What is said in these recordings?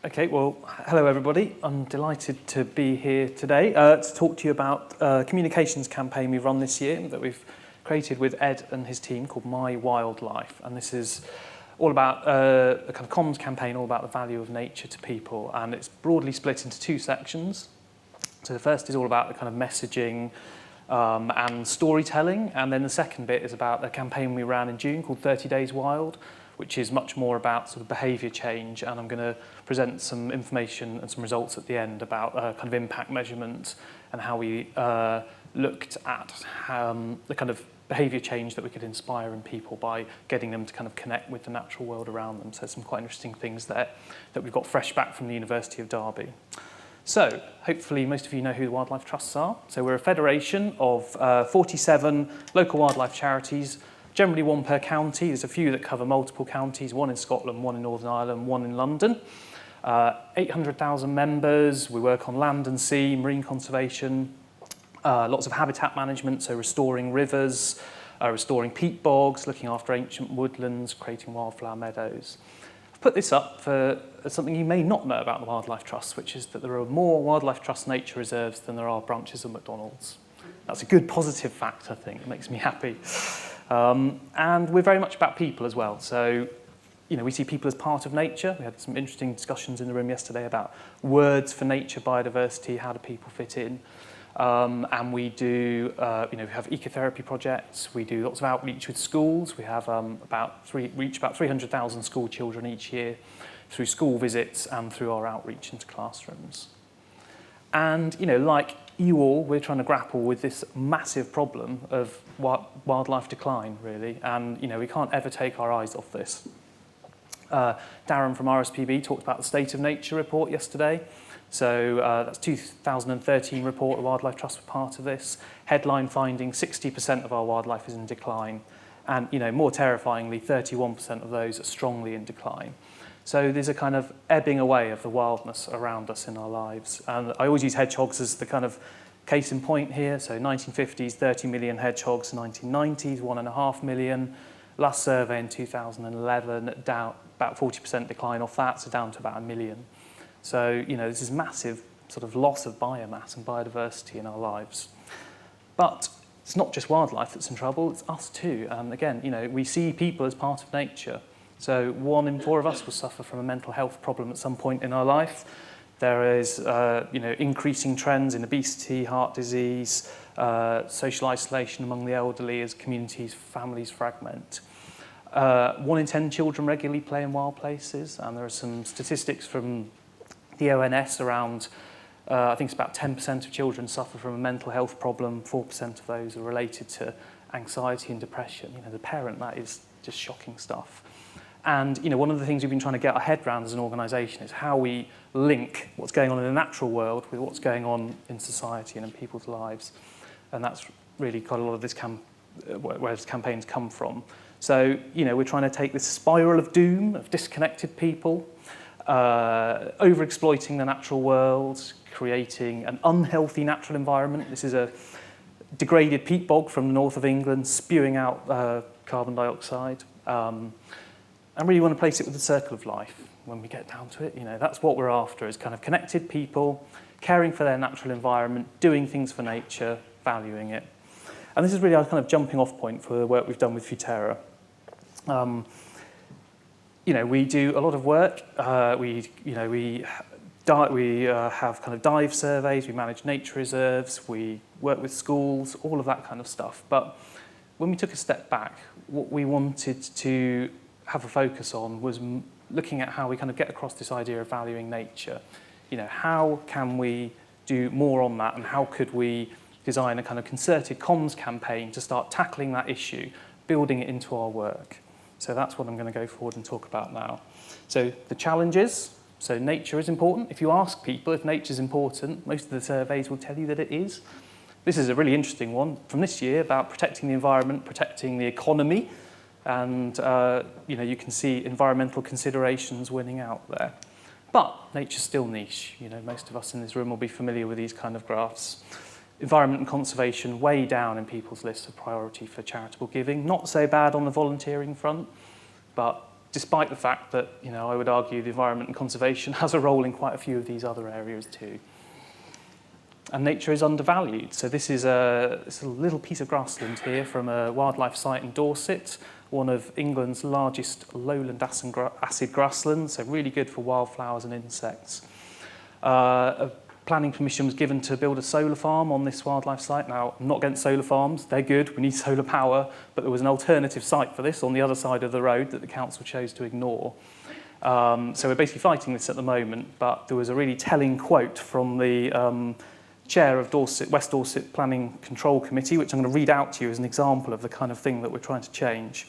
Okay, well, hello everybody. I'm delighted to be here today to talk to you about a communications campaign we've run this year that we've created with Ed and his team called My Wildlife. And this is all about a kind of comms campaign all about the value of nature to people. And it's broadly split into two sections. So the first is all about the kind of messaging and storytelling. And then the second bit is about a campaign we ran in June called 30 Days Wild, which is much more about sort of behaviour change, and I'm going to present some information and some results at the end about kind of impact measurement and how we looked at the kind of behaviour change that we could inspire in people by getting them to kind of connect with the natural world around them. So some quite interesting things there that we've got fresh back from the University of Derby. So hopefully most of you know who the Wildlife Trusts are. So we're a federation of 47 local wildlife charities, generally one per county. There's a few that cover multiple counties, one in Scotland, one in Northern Ireland, one in London. 800,000 members. We work on land and sea, marine conservation, lots of habitat management, so restoring rivers, restoring peat bogs, looking after ancient woodlands, creating wildflower meadows. I've put this up for something you may not know about the Wildlife Trust, which is that there are more Wildlife Trust nature reserves than there are branches of McDonald's. That's a good positive fact, I think. It makes me happy. And we're very much about people as well. So, you know, we see people as part of nature. We had some interesting discussions in the room yesterday about words for nature, biodiversity, how do people fit in. And we do, we have ecotherapy projects. We do lots of outreach with schools. We have reach about 300,000 school children each year through school visits and through our outreach into classrooms. And, you know, like you all, we're trying to grapple with this massive problem of wildlife decline, really. And, you know, we can't ever take our eyes off this. Darren from RSPB talked about the State of Nature report yesterday. So that's 2013 report, the Wildlife Trust were part of this. Headline finding, 60% of our wildlife is in decline. And, you know, more terrifyingly, 31% of those are strongly in decline. So there's a kind of ebbing away of the wildness around us in our lives. And I always use hedgehogs as the kind of case in point here. So 1950s, 30 million hedgehogs, 1990s, 1.5 million. Last survey in 2011, down about 40% decline off that, so down to about 1 million. So, you know, this is massive sort of loss of biomass and biodiversity in our lives. But it's not just wildlife that's in trouble, it's us too. And again, you know, we see people as part of nature. So 1 in 4 of us will suffer from a mental health problem at some point in our life. There is, increasing trends in obesity, heart disease, social isolation among the elderly as communities, families fragment. 1 in 10 children regularly play in wild places, and there are some statistics from the ONS around, I think it's about 10% of children suffer from a mental health problem, 4% of those are related to anxiety and depression. You know, the parent, that is just shocking stuff. And, you know, one of the things we've been trying to get our head around as an organisation is how we link what's going on in the natural world with what's going on in society and in people's lives. And that's really got a lot of this where this campaign's come from. So, you know, we're trying to take this spiral of doom, of disconnected people, over-exploiting the natural world, creating an unhealthy natural environment. This is a degraded peat bog from the north of England, spewing out carbon dioxide. And really want to place it with the circle of life when we get down to it. You know, that's what we're after, is kind of connected people, caring for their natural environment, doing things for nature, valuing it. And this is really our kind of jumping off point for the work we've done with Futerra. You know, we do a lot of work. We have kind of dive surveys, we manage nature reserves, we work with schools, all of that kind of stuff. But when we took a step back, what we wanted to have a focus on was looking at how we kind of get across this idea of valuing nature. You know, how can we do more on that, and how could we design a kind of concerted comms campaign to start tackling that issue, building it into our work. So that's what I'm going to go forward and talk about now. So the challenges. So nature is important. If you ask people if nature is important, most of the surveys will tell you that it is. This is a really interesting one from this year about protecting the environment, protecting the economy. And, you know, you can see environmental considerations winning out there. But nature's still niche. You know, most of us in this room will be familiar with these kind of graphs. Environment and conservation way down in people's lists of priority for charitable giving. Not so bad on the volunteering front, but despite the fact that, I would argue the environment and conservation has a role in quite a few of these other areas too. And nature is undervalued. So this is a little piece of grassland here from a wildlife site in Dorset, one of England's largest lowland acid grasslands, so really good for wildflowers and insects. A planning permission was given to build a solar farm on this wildlife site. Now, I'm not against solar farms, they're good, we need solar power, but there was an alternative site for this on the other side of the road that the council chose to ignore. So we're basically fighting this at the moment, but there was a really telling quote from the chair of West Dorset Planning Control Committee, which I'm going to read out to you as an example of the kind of thing that we're trying to change.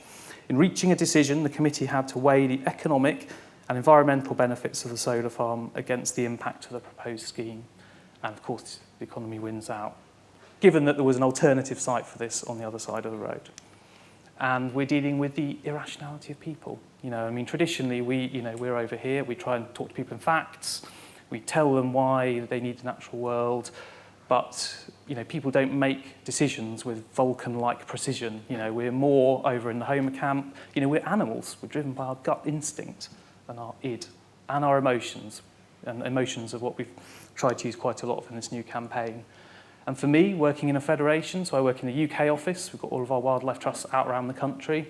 In reaching a decision, the committee had to weigh the economic and environmental benefits of the solar farm against the impact of the proposed scheme. And of course, the economy wins out, given that there was an alternative site for this on the other side of the road. And we're dealing with the irrationality of people. Traditionally, we're over here, we try and talk to people in facts, we tell them why they need the natural world, but people don't make decisions with Vulcan-like precision. We're more over in the Homer camp. We're animals. We're driven by our gut instinct and our id and our emotions. And emotions are what we've tried to use quite a lot of in this new campaign. And for me, working in a federation, so I work in the UK office. We've got all of our wildlife trusts out around the country.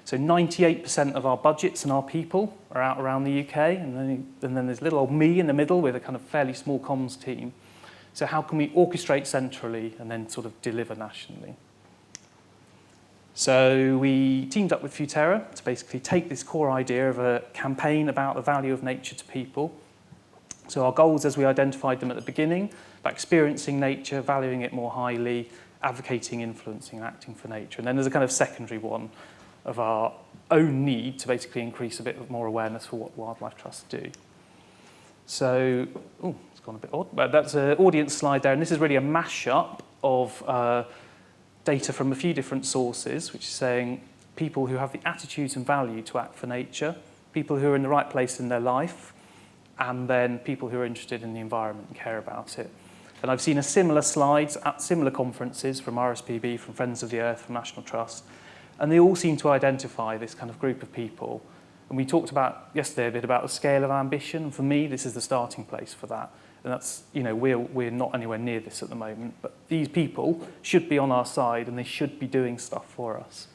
So 98% of our budgets and our people are out around the UK, and then there's little old me in the middle with a kind of fairly small comms team. So how can we orchestrate centrally and then sort of deliver nationally? So we teamed up with Futerra to basically take this core idea of a campaign about the value of nature to people. So our goals, as we identified them at the beginning, about experiencing nature, valuing it more highly, advocating, influencing, and acting for nature. And then there's a kind of secondary one of our own need to basically increase a bit more awareness for what wildlife trusts do. So, it's gone a bit odd, but that's an audience slide there, and this is really a mashup of data from a few different sources, which is saying people who have the attitudes and value to act for nature, people who are in the right place in their life, and then people who are interested in the environment and care about it. And I've seen a similar slides at similar conferences from RSPB, from Friends of the Earth, from National Trust, and they all seem to identify this kind of group of people. And we talked about yesterday a bit about the scale of ambition. And for me, this is the starting place for that. And that's, we're not anywhere near this at the moment, but these people should be on our side and they should be doing stuff for us.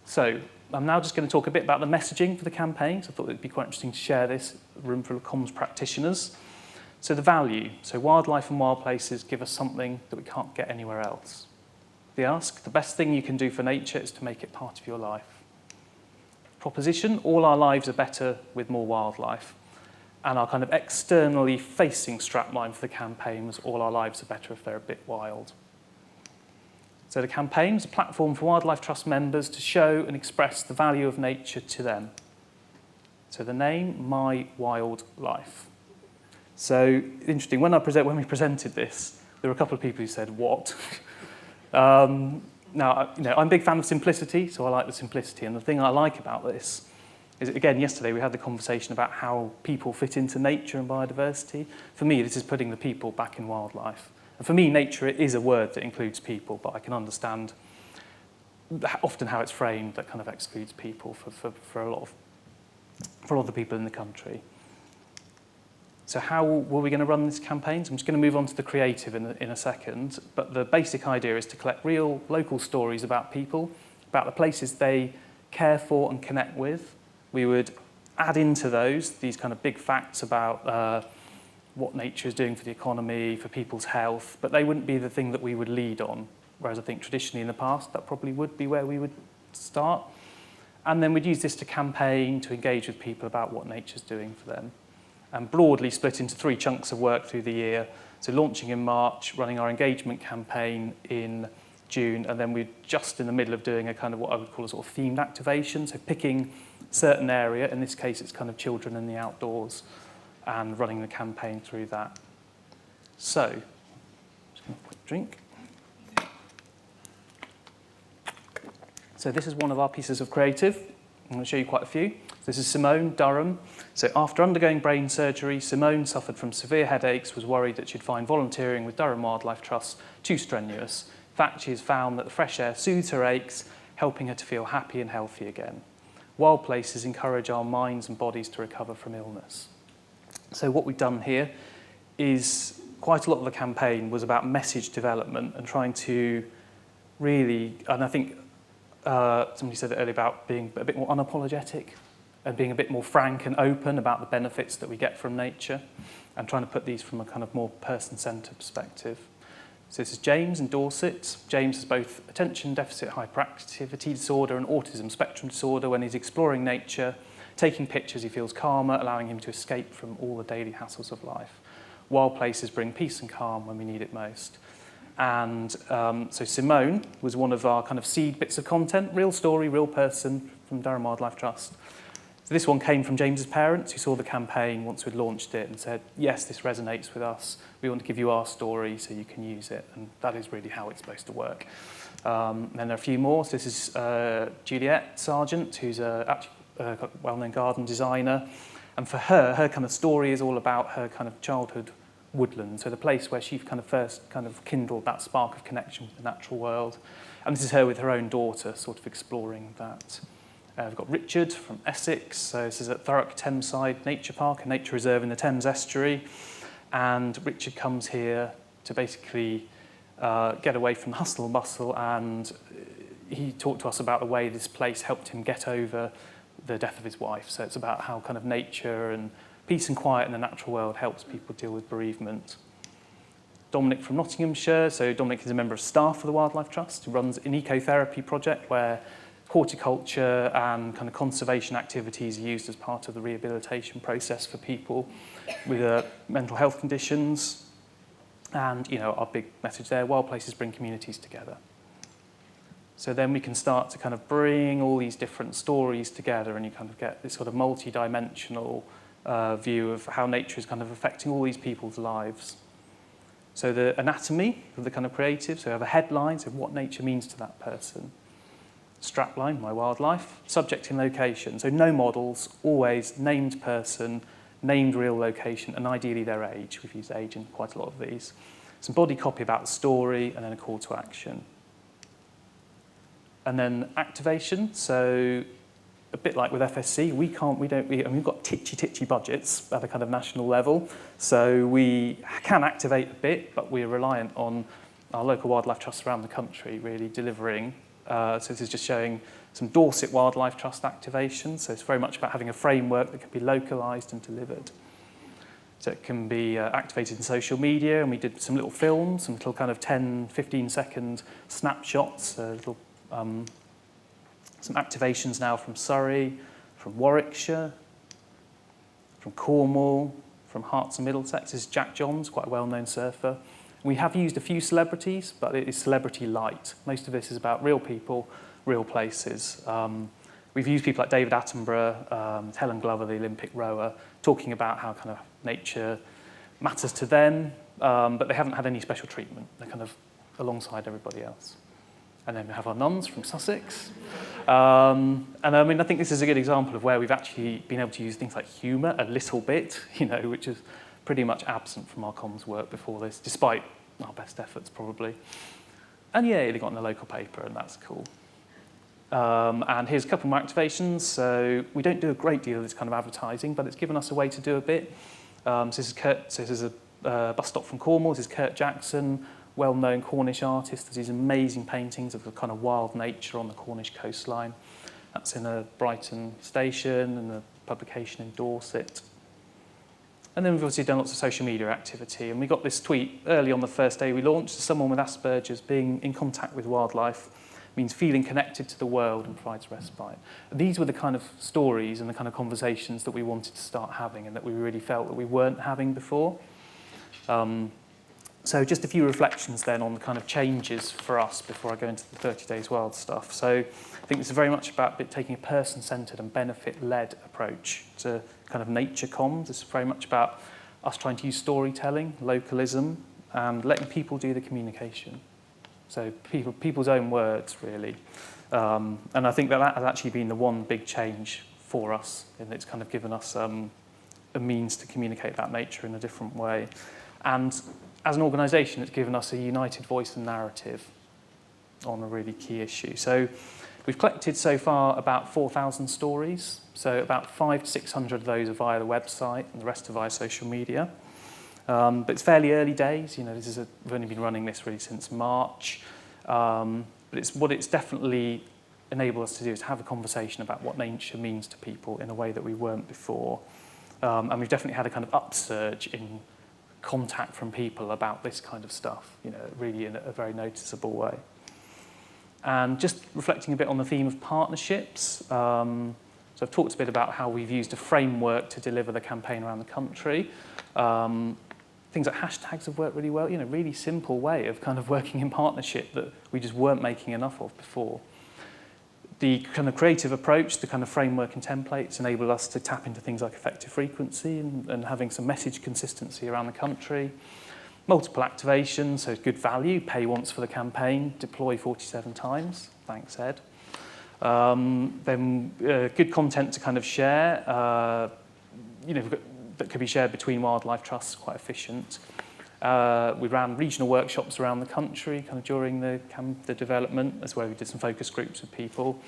So I'm now just going to talk a bit about the messaging for the campaign. So I thought it'd be quite interesting to share this, a room full of comms practitioners. So the value. So wildlife and wild places give us something that we can't get anywhere else. They ask, the best thing you can do for nature is to make it part of your life. Proposition, all our lives are better with more wildlife. And our kind of externally facing strapline for the campaign was all our lives are better if they're a bit wild. So the campaign is a platform for Wildlife Trust members to show and express the value of nature to them. So the name, My Wild Life. So interesting, when we presented this, there were a couple of people who said, what? Now, I'm a big fan of simplicity, so I like the simplicity. And the thing I like about this is, again, yesterday we had the conversation about how people fit into nature and biodiversity. For me, this is putting the people back in wildlife. And for me, nature is a word that includes people, but I can understand often how it's framed that kind of excludes people for a lot of the people in the country. So how were we going to run this campaign? So I'm just going to move on to the creative in a second, but the basic idea is to collect real local stories about people, about the places they care for and connect with. We would add into these kind of big facts about what nature is doing for the economy, for people's health, but they wouldn't be the thing that we would lead on, whereas I think traditionally in the past that probably would be where we would start. And then we'd use this to campaign, to engage with people about what nature's doing for them. And broadly split into 3 chunks of work through the year. So launching in March, running our engagement campaign in June, and then we're just in the middle of doing a kind of what I would call a sort of themed activation. So picking a certain area, in this case it's kind of children and the outdoors, and running the campaign through that. So, just going to quick drink. So this is one of our pieces of creative. I'm going to show you quite a few. This is Simone Durham. So after undergoing brain surgery, Simone suffered from severe headaches, was worried that she'd find volunteering with Durham Wildlife Trust too strenuous. In fact, she has found that the fresh air soothes her aches, helping her to feel happy and healthy again. Wild places encourage our minds and bodies to recover from illness. So what we've done here is quite a lot of the campaign was about message development and trying to really, and I think somebody said it earlier about being a bit more unapologetic and being a bit more frank and open about the benefits that we get from nature, and trying to put these from a kind of more person-centred perspective. So this is James in Dorset. James has both attention deficit hyperactivity disorder and autism spectrum disorder. When he's exploring nature, taking pictures, he feels calmer, allowing him to escape from all the daily hassles of life. Wild places bring peace and calm when we need it most. And so Simone was one of our kind of seed bits of content, real story, real person from Durham Wildlife Trust. So this one came from James's parents, who saw the campaign once we'd launched it and said, yes, this resonates with us. We want to give you our story so you can use it. And that is really how it's supposed to work. And then there are a few more. So this is Juliette Sergeant, who's a well-known garden designer. And for her kind of story is all about her kind of childhood woodland, so the place where she kind of first kind of kindled that spark of connection with the natural world. And this is her with her own daughter, sort of exploring that. We've got Richard from Essex. So this is at Thurrock Thameside Nature Park, a nature reserve in the Thames estuary. And Richard comes here to basically get away from the hustle and bustle, and he talked to us about the way this place helped him get over the death of his wife. So it's about how kind of nature and peace and quiet in the natural world helps people deal with bereavement. Dominic from Nottinghamshire. So Dominic is a member of staff for the Wildlife Trust, who runs an ecotherapy project where horticulture and kind of conservation activities are used as part of the rehabilitation process for people with mental health conditions. And, our big message there, wild places bring communities together. So then we can start to kind of bring all these different stories together, and you kind of get this sort of multi-dimensional view of how nature is kind of affecting all these people's lives. So the anatomy of the kind of creative, so we have a headline, so what nature means to that person. Strapline, my wildlife. Subject and location, so no models, always named person, named real location, and ideally their age. We've used age in quite a lot of these. Some body copy about the story, and then a call to action. And then activation, so a bit like with FSC, we've got titchy budgets at a kind of national level, so we can activate a bit, but we're reliant on our local wildlife trusts around the country really delivering. So this is just showing some Dorset Wildlife Trust activation, so it's very much about having a framework that can be localised and delivered. So it can be activated in social media, and we did some little films, some little kind of 10, 15-second snapshots, some activations now from Surrey, from Warwickshire, from Cornwall, from Herts and Middlesex. This is Jack Johns, quite a well-known surfer. We have used a few celebrities, but it is celebrity light. Most of this is about real people, real places. We've used people like David Attenborough, Helen Glover, the Olympic rower, talking about how kind of nature matters to them, but they haven't had any special treatment. They're kind of alongside everybody else. And then we have our nuns from Sussex. And I think this is a good example of where we've actually been able to use things like humour a little bit, which is pretty much absent from our comms work before this, despite our best efforts probably. And yeah, they got in the local paper, and that's cool. And here's a couple more activations. So we don't do a great deal of this kind of advertising, but it's given us a way to do a bit. So this is a bus stop from Cornwall. This is Kurt Jackson, well-known Cornish artist. There's these amazing paintings of the kind of wild nature on the Cornish coastline. That's in a Brighton station and a publication in Dorset. And then we've obviously done lots of social media activity, and we got this tweet early on the first day we launched. Someone with Asperger's being in contact with wildlife means feeling connected to the world and provides respite. And these were the kind of stories and the kind of conversations that we wanted to start having and that we really felt that we weren't having before. So just a few reflections then on the kind of changes for us before I go into the 30 Days Wild stuff. So I think it's very much about taking a person-centred and benefit-led approach to kind of nature comms. It's very much about us trying to use storytelling, localism, and letting people do the communication. So people's own words, really. And I think that has actually been the one big change for us, and it's kind of given us a means to communicate about nature in a different way. And as an organisation, it's given us a united voice and narrative on a really key issue. So We've collected so far about 4,000 stories, so about 500 to 600 of those are via the website and the rest are via social media. But it's fairly early days. You know, we've only been running this really since March. But what it's definitely enabled us to do is have a conversation about what nature means to people in a way that we weren't before. And we've definitely had a kind of upsurge in contact from people about this kind of stuff, you know, really in a very noticeable way. And just reflecting a bit on the theme of partnerships. So I've talked a bit about how we've used a framework to deliver the campaign around the country. Things like hashtags have worked really well, you know, really simple way of kind of working in partnership that we just weren't making enough of before. The kind of creative approach, the kind of framework and templates enable us to tap into things like effective frequency and having some message consistency around the country. Multiple activations, so good value, pay once for the campaign, deploy 47 times, thanks Ed. Then good content to kind of share, you know, that could be shared between wildlife trusts, quite efficient. We ran regional workshops around the country kind of during the development, as well. We did some focus groups with people.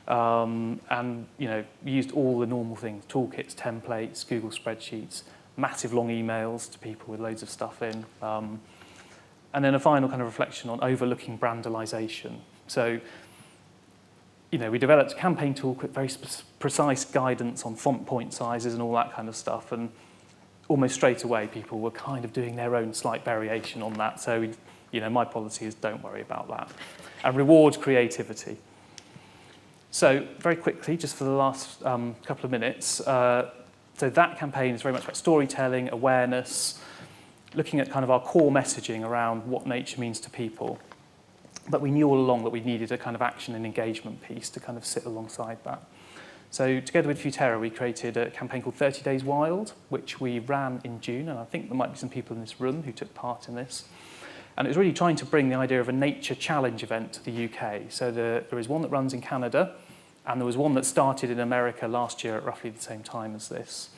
And, you know, we used all the normal things, toolkits, templates, Google spreadsheets, massive long emails to people with loads of stuff in. And then a final kind of reflection on overlooking brandalization. So, you know, we developed a campaign toolkit, very precise guidance on font point sizes and all that kind of stuff. And almost straight away, people were kind of doing their own slight variation on that. So, you know, my policy is don't worry about that. And reward creativity. So very quickly, just for the last couple of minutes, so that campaign is very much about storytelling, awareness, looking at kind of our core messaging around what nature means to people. But we knew all along that we needed a kind of action and engagement piece to kind of sit alongside that. So together with Futerra, we created a campaign called 30 Days Wild, which we ran in June, and I think there might be some people in this room who took part in this. And it was really trying to bring the idea of a nature challenge event to the UK. So there is one that runs in Canada, and there was one that started in America last year at roughly the same time as this.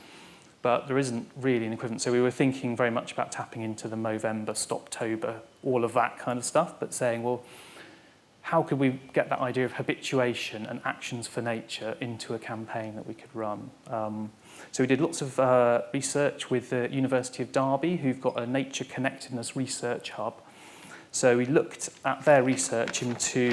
But there isn't really an equivalent. So we were thinking very much about tapping into the Movember, Stoptober, all of that kind of stuff, but saying, well, how could we get that idea of habituation and actions for nature into a campaign that we could run? So we did lots of research with the University of Derby, who've got a nature connectedness research hub. So we looked at their research into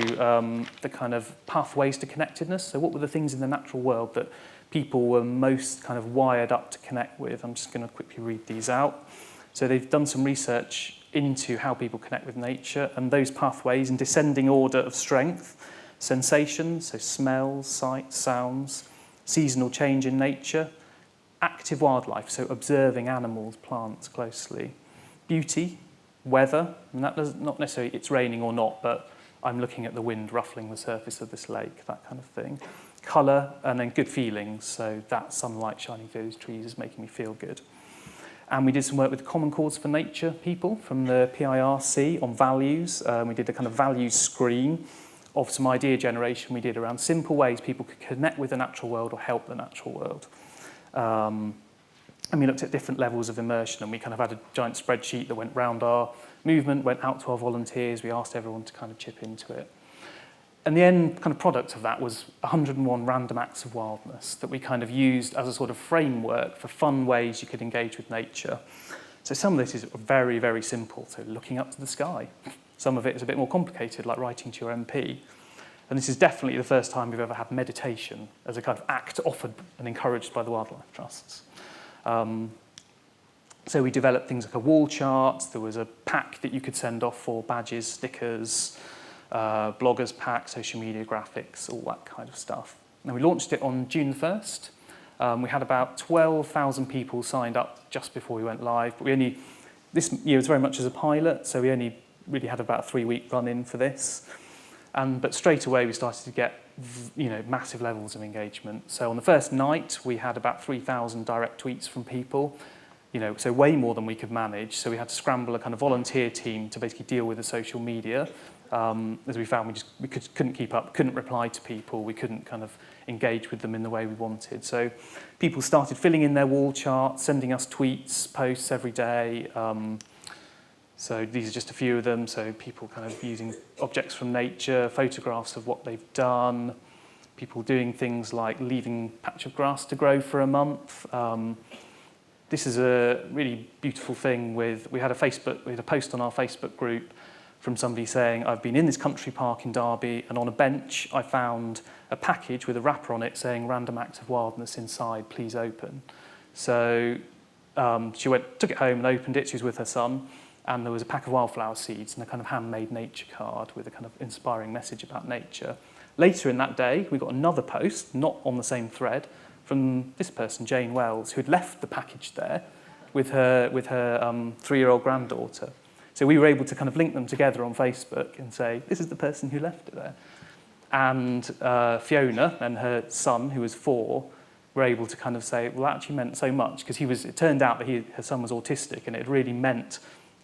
the kind of pathways to connectedness. So what were the things in the natural world that people were most kind of wired up to connect with? I'm just going to quickly read these out. So they've done some research into how people connect with nature, and those pathways in descending order of strength: sensations, so smells, sights, sounds; seasonal change in nature; active wildlife, so observing animals, plants closely; beauty; weather, and that does not necessarily it's raining or not, but I'm looking at the wind ruffling the surface of this lake, that kind of thing; colour; and then good feelings, so that sunlight shining through those trees is making me feel good. And we did some work with Common Cause for Nature people from the PIRC on values. We did a kind of values screen of some idea generation we did around simple ways people could connect with the natural world or help the natural world. And we looked at different levels of immersion, and we kind of had a giant spreadsheet that went round our movement, went out to our volunteers. We asked everyone to kind of chip into it. And the end kind of product of that was 101 random acts of wildness that we kind of used as a sort of framework for fun ways you could engage with nature. So some of this is very, very simple, so looking up to the sky. Some of it is a bit more complicated, like writing to your MP. And this is definitely the first time we've ever had meditation as a kind of act offered and encouraged by the wildlife trusts. So we developed things like a Wallcharts. There was a pack that you could send off for badges, stickers, bloggers pack, social media graphics, all that kind of stuff. And we launched it on June 1st. We had about 12,000 people signed up just before we went live. But this year was very much as a pilot, so we only really had about a 3-week run-in for this. But straight away we started to get, you know, massive levels of engagement. So on the first night we had about 3,000 direct tweets from people. You know, so way more than we could manage. So we had to scramble a kind of volunteer team to basically deal with the social media. As we found, we couldn't keep up, couldn't reply to people, we couldn't kind of engage with them in the way we wanted. So people started filling in their wall charts, sending us tweets, posts every day. So these are just a few of them. So people kind of using objects from nature, photographs of what they've done, people doing things like leaving a patch of grass to grow for a month. This is a really beautiful thing we had a post on our Facebook group from somebody saying, I've been in this country park in Derby and on a bench I found a package with a wrapper on it saying random acts of wildness inside, please open. So she took it home and opened it. She was with her son, and there was a pack of wildflower seeds and a kind of handmade nature card with a kind of inspiring message about nature. Later in that day, we got another post, not on the same thread, from this person, Jane Wells, who had left the package there with her 3-year-old granddaughter. So we were able to kind of link them together on Facebook and say, this is the person who left it there. And Fiona and her son, who was 4, were able to kind of say, well, that actually meant so much, because it turned out that her son was autistic, and it really meant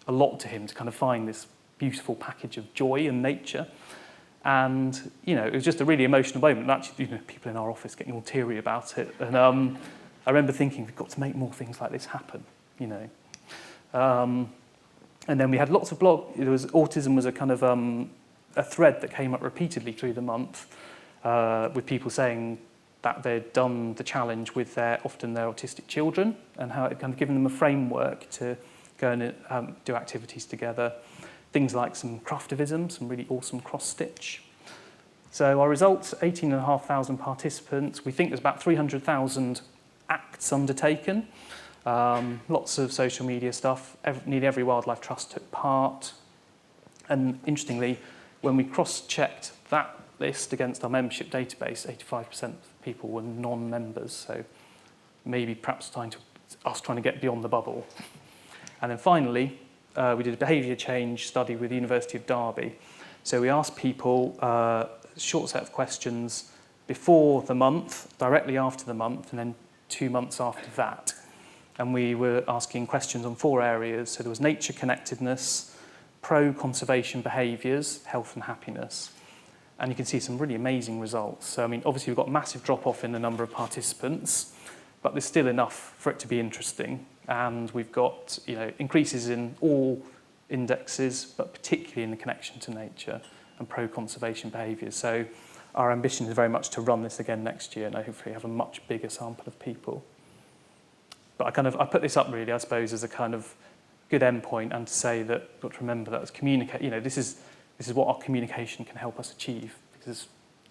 a lot to him to kind of find this beautiful package of joy and nature. And, it was just a really emotional moment. And actually, people in our office getting all teary about it. And I remember thinking, we've got to make more things like this happen, And then we had lots of autism was a kind of a thread that came up repeatedly through the month with people saying that they'd done the challenge with often their autistic children, and how it kind of given them a framework to go and do activities together. Things like some craftivism, some really awesome cross-stitch. So our results, 18,500 participants. We think there's about 300,000 acts undertaken. Lots of social media stuff. Nearly every wildlife trust took part. And interestingly, when we cross-checked that list against our membership database, 85% of people were non-members. So maybe perhaps trying to get beyond the bubble. And then finally, we did a behaviour change study with the University of Derby. So we asked people a short set of questions before the month, directly after the month, and then 2 months after that. And we were asking questions on 4 areas. So there was nature connectedness, pro-conservation behaviours, health and happiness. And you can see some really amazing results. So, obviously we've got a massive drop-off in the number of participants, but there's still enough for it to be interesting. And we've got increases in all indexes, but particularly in the connection to nature and pro-conservation behaviours. So our ambition is very much to run this again next year and hopefully have a much bigger sample of people. But I put this up really, I suppose, as a kind of good endpoint, and to say that we've got to remember that as this is what our communication can help us achieve, because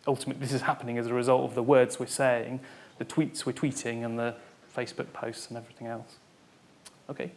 ultimately this is happening as a result of the words we're saying, the tweets we're tweeting, and the Facebook posts and everything else. Okay.